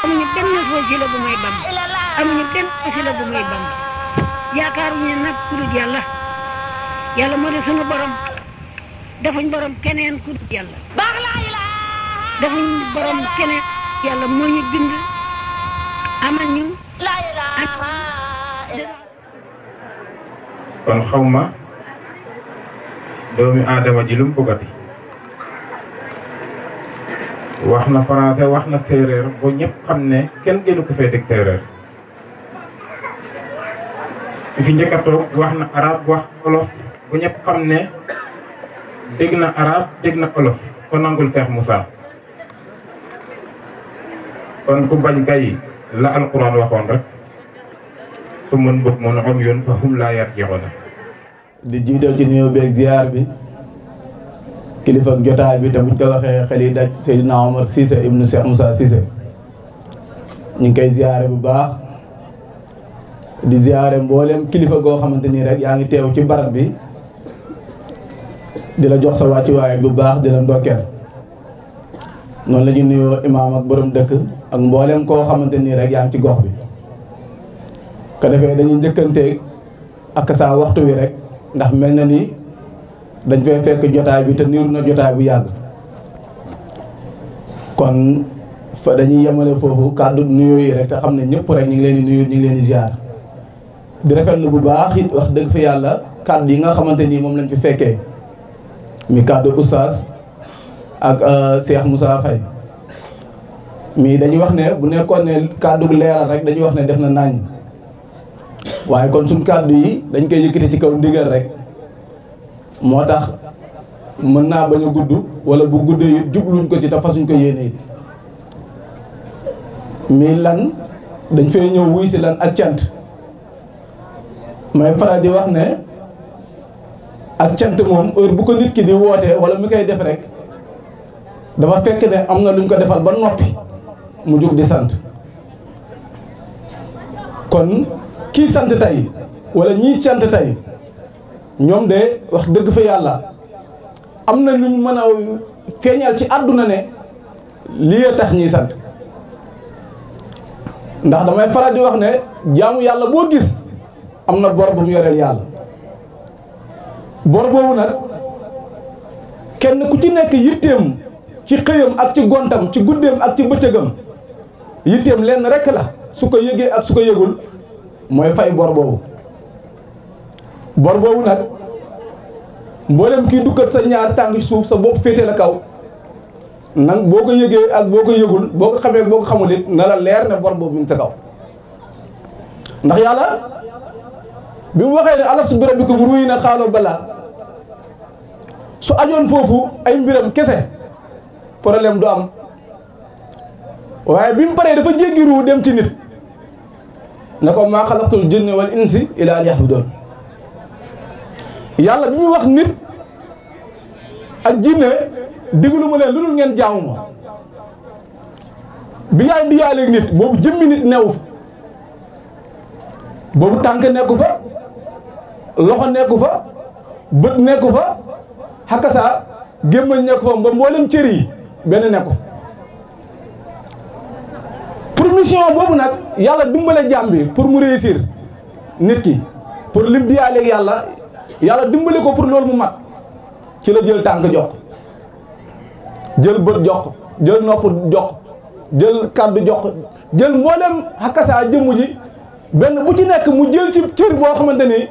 amuñu benn wasila bu may Bamba amuñu benn wasila bu may Bamba yaakaaruñu nag ku dul yàlla yàlla moo di sunu borom defuñ borom keneen ku dul yàlla defuñ borom keneen yàlla moo ñu bind amal ñu kon xawma doomi aadama ji lum bëggati wax na français wax na séeréer ba ñëpp xam ne kenn gënu ko fee dégg séeréer fi njëkk a toog wax na arab wax olof ba ñëpp xam ne dégg na arab dégg na olof ko nangul Cheikh Moussa kon ku bañ kay la alquran waxoon rek su mën bëgg mën om yoon fa hum laa yarji'uuna di jiital ci nuyoo beeg ziar bi kilifa ak jotaay bi te buñ ko waxee xel yi daj Seydina Omar Cissé ibnu Cheikh Moussa Cissé ñu ngi koy ziare bu baax di ziare mboolem kilifa goo xamante nii rek yaa ngi teew ci barab bi di la jox sa wàccuwaay bu baax di la ndokkeel noonu la ñu nuyoo imaam ak borom dëkk ak mboolem koo xamante nii rek yaa ngi ci gox bi ko defee dañuy njëkkanteeg ak saa waxtu wi rek ndax mel na ni dañ fay fekk jotaay bi te niiru na jotaay bu yàgg kon fa dañuy yemale foofu kàddu nuyoo yi rek te xam ne ñëpp rek ñu ngi leen di nuyu ñu ngi leen di ziar di rafetlu bu baax it wax dëgg fa yàlla kàddu yi nga xamante nii moom lañ fi fekkee mi kàddu oustaz ak Cheikh Moussa Faye mi dañuy wax ne bu nekkoon ne kàddu leeral rek dañuy wax ne def na nañ waaye kon suñ kàddu yi dañ koy yëkkati ci kaw ndigal rek moo tax mën naa bañ a gudd wala bu guddee it jubluñ ko ci te fasuñ ko yéene it mi lan dañ fay ñëw wuy si lan ak cant may faral di wax ne ak cant moom heure bu ko nit ki di wootee wala mi koy def rek dafa fekk ne am na luñ ko defal ba noppi mu jóg di sant kon kii sant tey wala ñii sant tey ñoom de wax dëgg fa yàlla am na luñ mën a feeñal ci àdduna ne lii a tax ñiy sant ndax damay faral di wax ne jaamu yàlla boo gis am na bor bu mu yoreel yàlla bor boobu nag kenn ku ci nekk yitteem ci xëyam ak ci gontam ci guddeem ak ci bëccëgam yitteem lenn rekk la su ko yëgee ak su ko yëgul mooy fay bor boobu nag mboolem kii dukkat sa ñaar tànk suuf sa bopp féete la kaw nag boo ko yëgee ak boo ko yëgul boo ko xamee boo ko xamul it na la leer ne bor boobu mi ngi sa kaw ndax yàlla bi mu waxee ne alastu bi rabbikum ruy na xaaloo balaa su ajoon foofu ay mbiram kese problème du am waaye bi mu paree dafa jéggi ruu dem ci nit ne ko maa xalaqtul jinna wal insi illa liya'budun yàlla bi muy wax nit ak jinne diglu ma leen lu dul ngeen jaamu ma bi yaay di yaaleeg nit boobu jëmmi nit newu fa boobu tànk nekku fa loxo nekku fa bët nekku fa xakasa gémmañ nekku fa ba mboolem cër yi benn nekku fa pour mission boobu nag yàlla dimbale jaam bi pour mu réussir nit ki pour lim diyaaleeg yàlla dimbale ko pour loolu mu mat ci la jël tànk jox jël bët jox jël nopp jox jël kàddu jox jël mboolem xakasa jëmm ji benn bu ci nekk mu jël ci cër boo xamante ni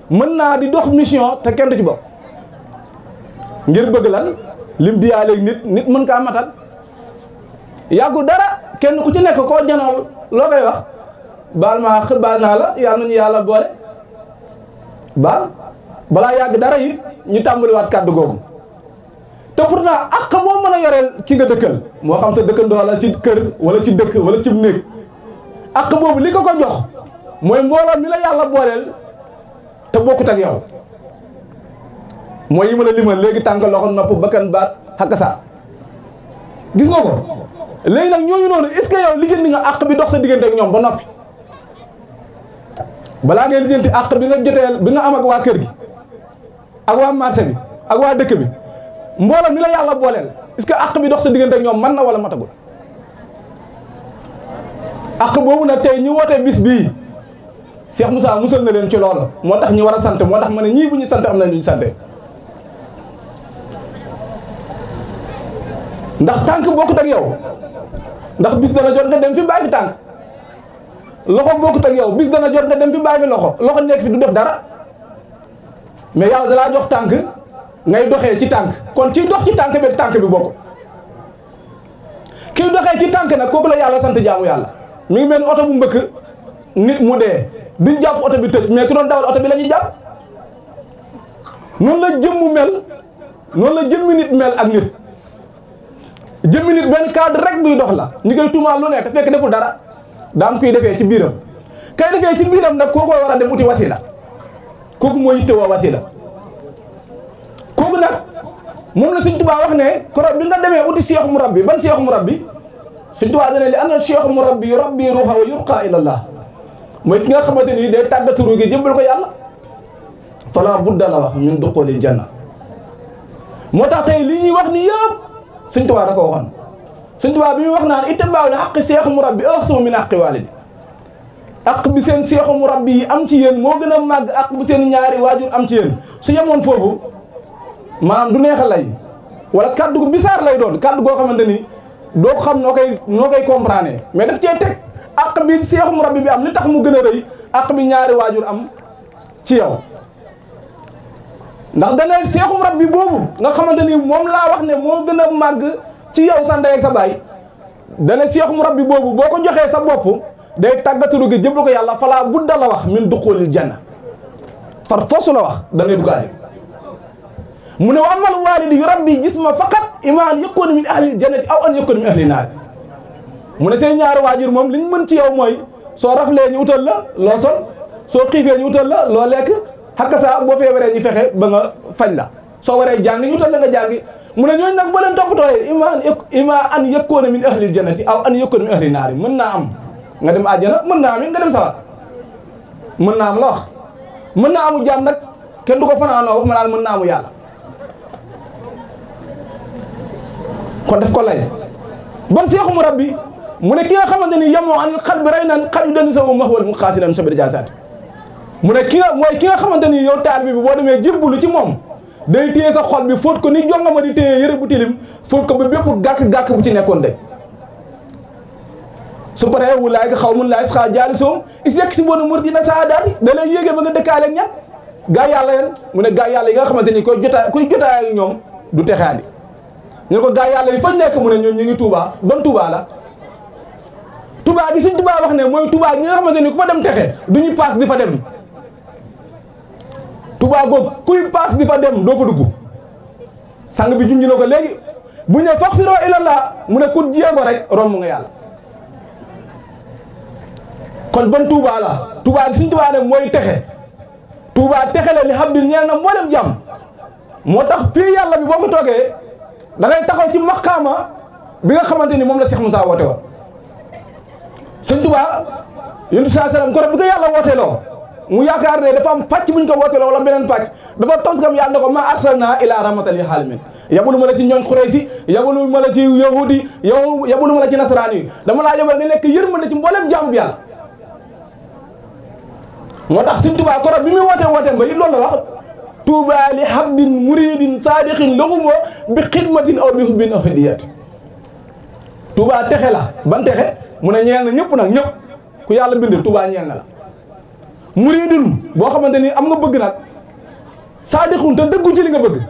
mën naa di dox mission te kenn du ci bopp ngir bëgg lan lim diyaaleeg nit mën kaa matal yàggul dara kenn ku ci nekk koo janool loo koy wax baal naa la yàlla nañu yàlla boole baal balaa yàgg dara it ñu tàmbaliwaat kàddu googu te pourtant ak boo mën a yoreel ki nga dëkkal moo xam sa dëkkandoo la ci kër wala ci dëkk wala ci néeg ak boobu li ko jox mooy mbooloo mi la yàlla booleel te bokkut ak yow mooy yi ma la limal léegi tànk loxo nopp bakkan baat xakasa gis nga ko léegi nag ñooñu noonu est-ce que yow lijjanti nga àq bi dox sa diggante ak ñoom ba noppi balaa ngay lijjanti àq bi nga joteel bi nga am ak waa kër gi ak waa marché bi ak waa dëkk bi mbooloo mi la yàlla booleel est-ce que àq bi dox sa diggante ak ñoom man na wala matagul ak boobu nag tey ñu woote bis bii Cheikh Moussa musal na leen ci loolu moo tax ñu war a sant moo tax ma ne ñii bu ñu sant am na ñu sante ndax tànk bokkut ak yow ndax bis dana jot nga dem fi bàyyi fi tànk loxo bokkut ak yow bis dana jot nga dem fi bàyyi fi loxo nekk fi du def dara mais yàlla dalaa jox tànk ngay doxee ci tànk kon ciy dox ci tànk bi ak tànk bi bokk kiy doxee ci tànk nag kooku la yàlla sant jaamu yàlla mi ngi mel ni oto bu mbëkk nit mu dee duñ jàpp oto bi tëj mais ki doon dawal oto bi la ñuy jàpp noonu la jëmmu mel noonu la jëmmi nit mel ak nit jëmmi nit benn cadre rek buy dox la ñu koy tuumaal lu ne te fekk deful dara daa am kuy defee ci biiram kay defee ci biiram nag kooku war a dem uti wasila kooku mooy yittewoo wasila kooku nag moom la Sëñ Tuubaa wax ne koro bi nga demee uti seexu mu rabbi ban seexu mu rabbi Sëñ Tuubaa dana li anna seexu mu rabbi yu rabbi ruuxa wa yurqa ilallah mooy ki nga xamante ni day tàggatu ruugi jëmbal ko yàlla fala budda la wax min duxulil janna moo tax tey li ñuy wax ni yëpp Sëñ Tuubaa da ko waxoon Sëñ Tuubaa bi muy wax naan ittibaaw ne xaqi seexu mu rabbi ahsanu min xaqi waalidi ak bi seen seexu mu rabbi yi am ci yéen moo gën a màgg ak bu seen ñaari waajur am ci yéen su yemoon foofu maanaam du neex a lay wala kaddu gu bisaar lay doon kaddu goo xamante ni doo ko xam noo koy comprendre mais daf cee teg ak bi seexu mu rabbi bi am li tax mu gën a rëy ak bi ñaari waajur am ci yow ndax dana seexu mu rabbi boobu nga xamante ni moom laa wax ne moo gën a màgg ci yow sa ndey ak sa baay dana seexu mu rabbi boobu boo ko joxee sa bopp day tàggaturu gi jëbal ko yàlla falaa budda la wax min duxulil janna far fosu la wax da ngay duggaale mu ne wa amal walidi yu rabbi jisma faqat imaan yakunu min ahlil jannati aw an yakunu min ahli naar mu ne seen ñaari waajur moom liñ mën ci yow mooy soo raflee ñu utal la loo sol soo xiifee ñu utal la loo lekk xakka saa boo feebaree ñu fexe ba nga faj la soo waree jàngi ñu utal la nga jàngi mu ne ñooñu nag boo leen toppatooyee imaan an yakunu min ahlil jannati aw an yakunu min ahli naar mën naa am nga dem àjjana mën naa am it nga dem sawar mën naa am la wax mën naa amu jaam nag kenn du ko fanaanoo wax ma naan mën naa amu yàlla kon def ko lay ban seexu mu rabbi mu ne ki nga xamante ni yemoo an xal bi rey naan xal yu dani sama max wal mu xaasiran sabir jaasaati mu ne ki nga mooy ki nga xamante ni yow taalibe bi boo demee jébbalu ci moom day téye sa xol bi fóot ko ni jongama di téye yëre bu tilim fóot ko ba bépp gàkk-gàkk bu ci nekkoon de su paree wulaay nga xaw mun laay saxaa jaali soom is yekk si boonu mur dina saa daati da lay yéegee ba nga dëkkaale ak ñett gaa yàlla yeen mu ne gaa yàlla yi nga xamante ni kuy jotaay ak ñoom du texaadi ñu ne ko gaa yàlla yi fañ nekk mu ne ñoom ñu ngi Touba ban Touba la Touba gi suñ Touba wax ne mooy Touba gi nga xamante ni ku fa dem texe du ñu paas di fa dem Touba googu kuy paas di fa dem doo fa dugg sang bi junj na ko léegi bu ñu faxfiroo ilallah mu ne ku jéego rek romb nga yàlla kon ban Touba la Touba gi suñ Touba ne mooy texe Touba texe la li xam di ñeel na mboolem jàmm moo tax fii yàlla bi boo fa toogee da ngay taxaw ci maqaama bi nga xamante ni moom la Cheikh Moussa woote woon sëñ Touba yonent saa salaam korog bi ko yàlla woote loo mu yaakaar ne dafa am pàcc bu ñu ko woote loo wala beneen pàcc dafa toog kam yàlla ne ko ma arsalna ila rahmatan lil alamin yabulu ma la ci ñooñ Xuraysi yabulu ma la ci yahudi yabulu ma la ci nasaraan yi dama laa yóbbal nga nekk yërmande ci mboolem jaamu bi yàlla moo tax sëñ Touba korog bi muy wooteem ba li loolu la wax Touba li habdin muridin sadiqin lahum bi xidmatin aw bi hubbin aw hadiyat Touba texe la ban texe mu ne ñeel na ñëpp nag ñëpp ku yàlla bind Touba ñeel na la muridun boo xamante ni am nga bëgg nag sadiqun te dëggu ci li nga bëgg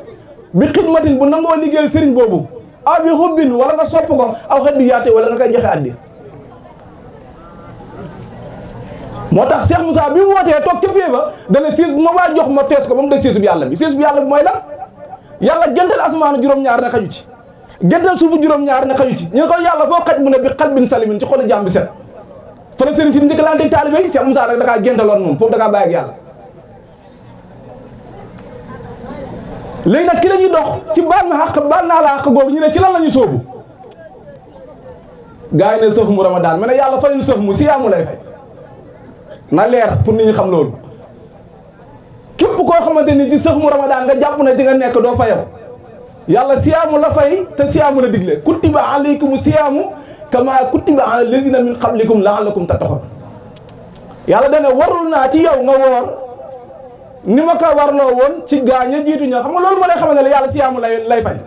bi xidmatin bu nangoo liggéeyal sëriñ boobu aw bi hubbin wala nga sopp ko aw hadiyat wala nga koy joxe addi moo tax Cheikh Moussa bi mu wootee toog ca fii ba dana siis bu ma waa jox ma fees ko ba mu des siisu bi yàlla bi siisu bi yàlla bi mooy lan yàlla gental asmaanu juróom-ñaar na xaju ci gental suufu juróom-ñaar na xaju ci ñu ne ko yàlla foo xaj mu ne bi xalbin salimin ci xolu jàmm bi set fa la sëriñ si di njëkkalante taalibe yi Cheikh Moussa nag da kaa gentaloon moom foofu da kaa bàyyi ak yàlla léegi nag ki la ñuy dox ci baal ma xàq baal naa la xàq googu ñu ne ci lan la ñu sóobu gars yi ne sëf mu ramadan ma ne yàlla fayul sëf mu siyaamu lay fay na leer pour nit ñi xam loolu képp koo xamante ni ci sëx mu ramadan nga jàpp na ci nga nekk doo fayaw yàlla siyaamu la fay te siyaamu la digle kutiba alaykumu siyaamu kama kutiba ala lazina min qablikum la'allakum tattaqun yàlla dana warul naa ci yow nga woor ni ma ko warloo woon ci gaaña jiitu ña xam nga loolu moo lay xamal ne la yàlla siyaamu lay fay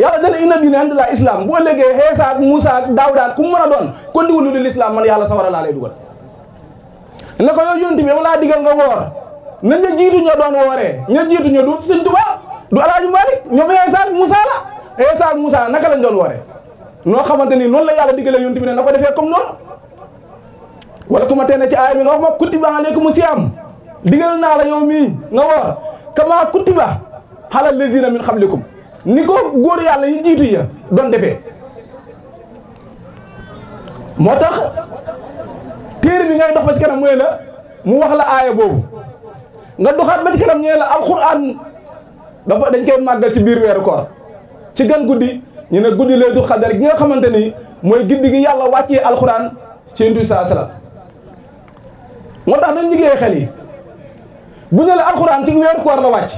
yàlla dana inna diina indallaahi islam boo léegee Iisa ak Muusa ak Daawuda ak ku mu mën a doon kon diwul lu dul islam man yàlla sawara laa lay dugal ne ko yow yonent bi dama laa digal nga woor na ña jiitu ña doon wooree ña jiitu ña du Sëñ Tuubaa du Alaaji Maalik ñoom Iisa ak Muusa la Iisa ak Muusa naka lañ doon wooree noo xamante ni noonu la yàlla digalee yonent bi ne na ko defee comme noonu wala ku ma tee ne ci aaya bi nga wax ma kutiba alaykumu siyaam digal naa la yow mii nga woor kama kutiba ala lazina min qablikum ni ko góor yàlla yi jiitu ya doon defee moo tax téere bi ngay dox ba ci kanam mooy la mu wax la aaya boobu nga doxaat ba ci kanam ñee la alxuraan dafa dañ koy màggal ci biir weeru koor ci gan guddi ñu ne guddi laylatul qadr gi nga xamante ni mooy guddi gi yàlla wàccee alxuraan ci Yonent bi sallallahu alayhi wasallam moo tax dañ liggéey xel yi bu ñu la alxuraan ci weeru koor la wàcc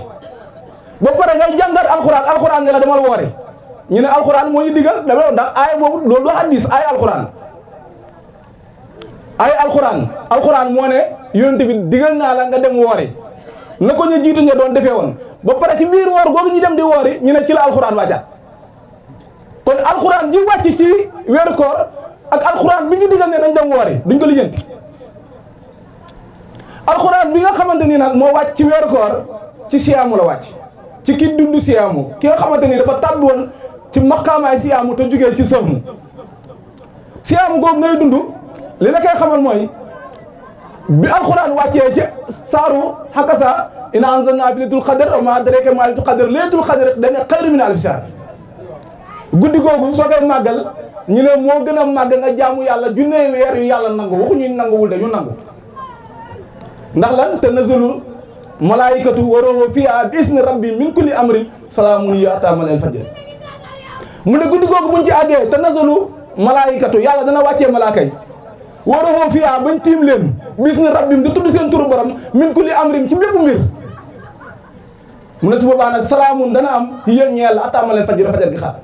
ba pare ngay jàngat alxuraan ne la demal woori ñu ne alxuraan moo ñu digal dama ndax aaya boobu loolu du hadiis aaya alxuraan moo ne yonent bi digal naa la nga dem woori na ko ñu jiitu ña doon defee woon ba pare ci biir woor googu ñu dem di woori ñu ne ci la alxuraan wàccaat kon alxuraan ji wàcc ci weeru koor ak alxuraan bi ñu digal ne dañ dem woori duñ ko lijjanti alxuraan bi nga xamante ni nag moo wàcc ci weeru koor ci siyaamu la wàcc ci ki dund siyaamu ki nga xamante ni dafa tàbbi woon ci maqaamaay siyaamu te jugee ci sëfmu siyaamu googu ngay dund li la koy xamal mooy bi alxuraan wàccee ci saaru hakasa inna anzalnaa fi laylatul qadr wa maa adraaka maa laylatul qadr laylatul qadr dana xayru min alfi shahr guddi googu soo koy màggal ñu ne moo gën a màgg nga jaamu yàlla junnee weer yu yàlla nangu waxuñu nanguwul de ñu nangu ndax lan te nazalul malaayikatu wa ruuhu fiihaa bi isni rabbi min kulli amrin salaamun hiya hattaa matla'il fajr mu ne guddi googu buñ ci àggee te nazalu malaayikatu yàlla dana wàccee malaaka yi wa ruuhu fiihaa bañ tiim leen bi isni rabbim di tudd seen turu borom min kulli amrin ci bépp mbir mu ne su boobaa nag salaamun dana am hiya ñeel hattaa matla'il fajr fajar gi xaar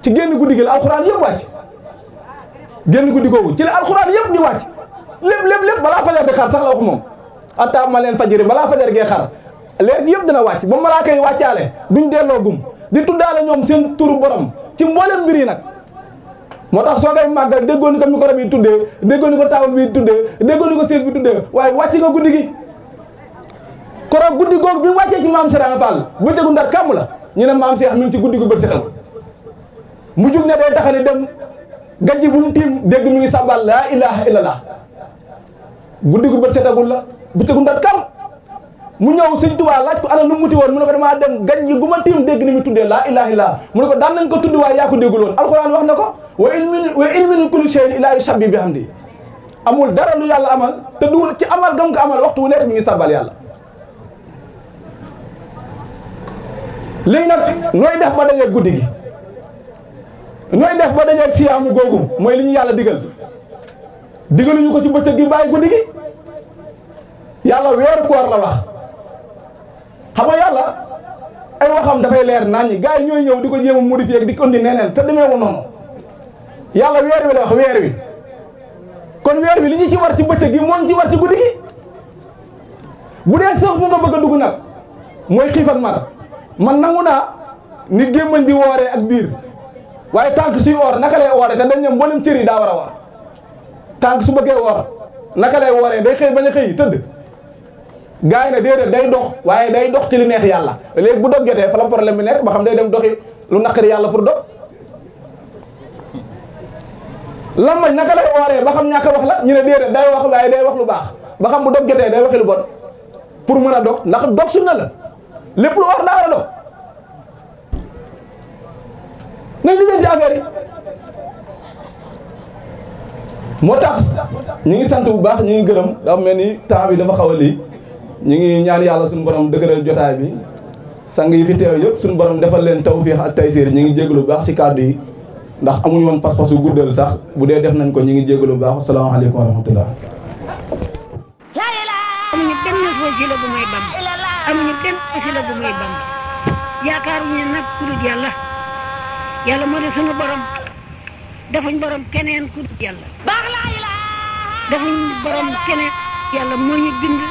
ci génn guddi gi la alxuraan yëpp wàcc génn guddi googu ci la alxuraan yëpp di wàcc lépp balaa fajar di xaar sax la wax moom hattaa matla'il fajr balaa fajar gee xar léegi yëpp dina wàcc ba malaaka yi wàccaale duñ delloo gum di tuddaale ñoom seen turu borom ci mboolem mbir yi nag moo tax soo koy màggal déggoo ni ko micro bi tuddee déggoo ni ko table bi tuddee déggoo ni ko siège bi tuddee waaye wàcc nga guddi gi koroog guddi googu bi mu wàccee ci maam Serigne Fall bëccëgu Ndar kàmm la ñu ne maam Cheikh mi ngi ci guddi gu bët setagul mu jug ne day taxani dem gajji bu mu tiim dégg mi ngi sabal laa ilaha illallah guddi gu bët setagul la bëccëgu Ndar kàmm mu ñëw Sëñ Tuubaa laaj ko ana lu mu muti woon mu ne ko damaa dem gajji gu ma tiim dégg ni mu tuddee laa ilaha illallah mu ne ko daan nañ ko tudd waaye yaa ko déggul woon alxuraan wax na ko wa in min kulli shay'in illaa yusabbihu bihamdi amul dara lu yàlla amal te du ci amal gam ko amal waxtu wu nekk mi ngi sabal yàlla léegi nag nooy def ba dajeeg guddi gi nooy def ba dajeeg siyaamu googu mooy li ñu yàlla digaluñu ko ci bëccëg gi bàyyi guddi gi yàlla weeru koor la wax xam nga yàlla ay waxam dafay leer naññi gars yi ñooy ñëw di ko jéem a modifier di ko indi neneen te demeewu noonu yàlla weer wi la wax weer wi kon weer wi li ñu ci war ci bëccëg gi moo ñu ci war ci guddi gi bu dee sax mu nga bëgg a dugg nag mooy xiif ak mar man nangu naa ni gémmañ di wooree ak biir waaye tànk suy woor naka lay wooree te dañ ne mboolem cër yi daa war a woor tànk su bëggee woor naka lay wooree day xëy bañ a xëy tëdd gars yi ne déedéet day dox waaye day dox ci li neex yàlla léegi bu dog jotee fa la problème bi nekk ba xam day dem doxi lu naqari yàlla pour dog lamañ naka lay wooree ba xam ñàkk wax la ñu ne déedéet day wax waaye day wax lu baax ba xam bu dog jotee day waxi lu bon pour mën a dog ndax dog sunna la lépp lu war daa war a dog nañ li leen affaire yi moo tax ñi ngi sant bu baax ñi ngi gërëm dafa mel ni temps bi dafa xaw a lii ñi ngi ñaan yàlla suñu borom dëgëral jotaay bi sang yi fi teew yëpp suñu borom defal leen tawfiix ak taysiir ñi ngi jégalu bu baax ci kàddu yi ndax amuñu woon pas-pasu guddal sax bu dee def nañ ko ñi ngi jégalu bu baax asalaamaaleykum wa rahmatullah amuñu benn wasila bu may bam amuñu benn wasila bu may bam yaakaaruñu nag ku dul yàlla moo di sunu borom defuñ borom keneen ku dul yàlla defuñ borom keneen yàlla moo ñu bind